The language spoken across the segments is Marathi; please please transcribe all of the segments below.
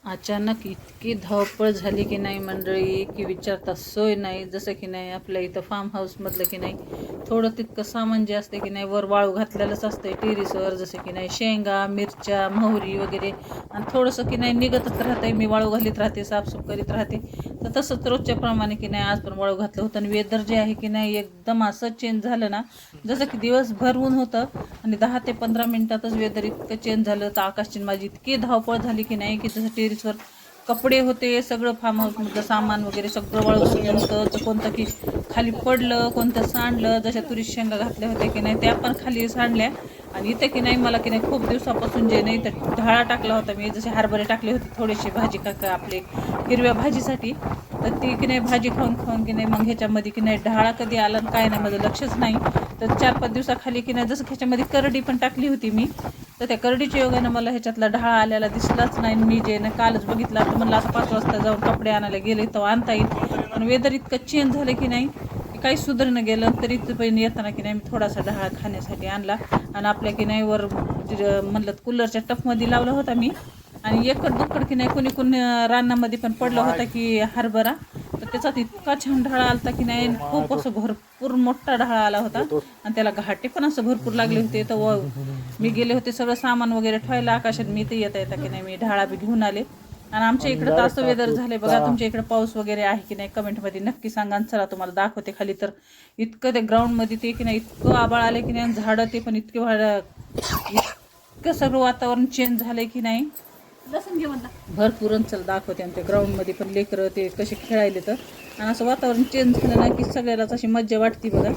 अचानक इतकी धावपळ झाली की नाही मंडळी, की विचारता सोय नाही. जसं की नाही आपल्या इथं फार्म हाऊसमधलं की नाही थोडं तितकं सामान जे असते की नाही वर वाळू घातलेलंच असतं टेरिसवर. जसं की नाही शेंगा, मिरच्या, मोहरी वगैरे, आणि थोडंसं की नाही निघतच राहतंय. मी वाळू घालीत राहते, साफसूफ करीत राहते. तर तसंच रोजच्या प्रमाणे की नाही आज पण वाळू घातलं होतं. आणि वेदर जे आहे की नाही एकदम असं चेंज झालं ना, जसं की दिवसभर ऊन होतं आणि 10 ते 15 मिनिटातच वेदर इतकं चेंज झालं. तर आकाशची माझी इतकी धावपळ झाली की नाही, की जसं टेरिसवर कपडे होते, सगळं फार्म हाऊसमधलं सामान वगैरे सगळं वाळू घातलं होतं. तर कोणतं की खाली पडलं, कोणतं सांडलं. जशा तुरीच्या शेंगा घातल्या होत्या की नाही त्या पण खाली सांडल्या. आणि इथं की नाही मला की नाही खूप दिवसापासून जे नाही तर ढाळा टाकला होता मी. जसे हरभरे टाकले होते थोडेसे भाजी का आपले हिरव्या भाजीसाठी. तर ती की नाही भाजी खाऊन खाऊन की नाही मग ह्याच्यामध्ये की नाही ढाळा कधी आला आणि काय नाही माझं लक्षच नाही. तर 4-5 दिवसाखाली की नाही जसं ह्याच्यामध्ये करडी पण टाकली होती मी. तर त्या करडीच्या योगानं मला ह्याच्यातला ढाळा आलेला दिसलाच नाही. मी जे ना कालच बघितला तर म्हणलं आता 5 वाजता जाऊन कपडे आणायला गेले तर आणता येईल. पण वेदर इतकं चेंज झालं की नाही की काही सुधारणं गेलं. तरी पण येताना की नाही मी थोडासा ढाळा खाण्यासाठी आणला. आणि आपल्या की नाही वर म्हणलं कूलरच्या टपमध्ये लावला होता मी. आणि एकड दुक्कड की नाही कोणी रानामध्ये पण पडला होता की हरभरा. तर त्याच्यात इतका छान ढाळा आलता की नाही, खूप असं भरपूर मोठा ढाळा आला होता. आणि त्याला घाटे पण असं भरपूर लागले होते. तर मी गेले होते सगळं सामान वगैरे ठेवायला आकाशात. मी ते येता येता की नाही मी ढाळा बी घेऊन आले. आणि आमच्या इकडं तर असं वेदर झालंय बघा. तुमच्या इकडे पाऊस वगैरे आहे की नाही कमेंटमध्ये नक्की सांगा. आणि चला तुम्हाला दाखवते खाली. तर इतकं ते ग्राउंडमध्ये ते की नाही इतकं आबाळ आले की नाही, झाडं ते पण इतके इतकं सगळं वातावरण चेंज झालंय की नाही भरपूर. चल दाखवते आमच्या ग्राउंडमध्ये पण लेकरं ते कसे खेळायले. तर आणि असं वातावरण चेंज झालं ना की सगळ्यालाच अशी मज्जा वाटते बघा.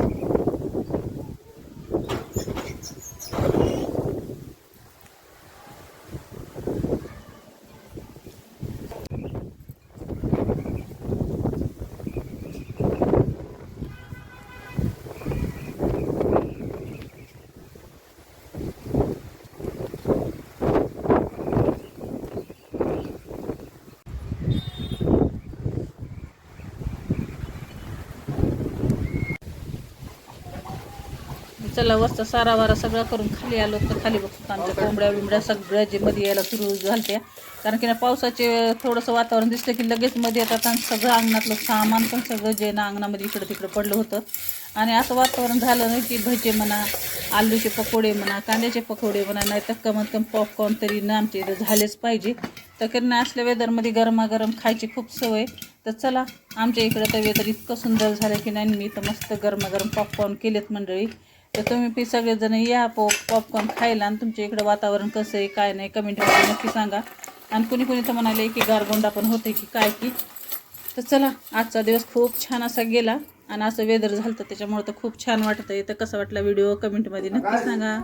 चला वरचा सारा वारा सगळं करून खाली आलो. तर खाली बघतो आमच्या कोंबड्या बिंबड्या सगळ्या जे मध्ये यायला सुरू झालत्या. कारण की ना पावसाचे थोडंसं वातावरण दिसलं की लगेच मध्ये येतात. आणि सगळं अंगणातलं सामान पण सगळं जे ना अंगणामध्ये इकडं तिकडं पडलं होतं. आणि असं वातावरण झालं ना की भजे म्हणा, आलूचे पकोडे म्हणा, कांद्याचे पकोडे म्हणा, नाही तर कमीत कमी पॉपकॉर्न तरी ना आमच्या इथं झालेच पाहिजे. तर त्यांना असल्या वेदरमध्ये गरमागरम खायची खूप सवय. तर चला आमच्या इकडं तर वेदर इतकं सुंदर झालं की नाही, मी तर मस्त गरमागरम पॉपकॉर्न केलेत मंडळी. तर तुम्ही पी सगळेजण या पॉपकॉर्न खायला. आणि तुमच्या इकडं वातावरण कसं आहे काय नाही कमेंटमध्ये नक्की सांगा. आणि कुणी कुणी तर म्हणाले की गारगोंडा पण होते की काय की. तर चला आजचा दिवस खूप छान असा गेला. आणि असं वेदर झालं तर त्याच्यामुळं तर खूप छान वाटतं आहे. तर कसा वाटला व्हिडिओ कमेंटमध्ये नक्की सांगा.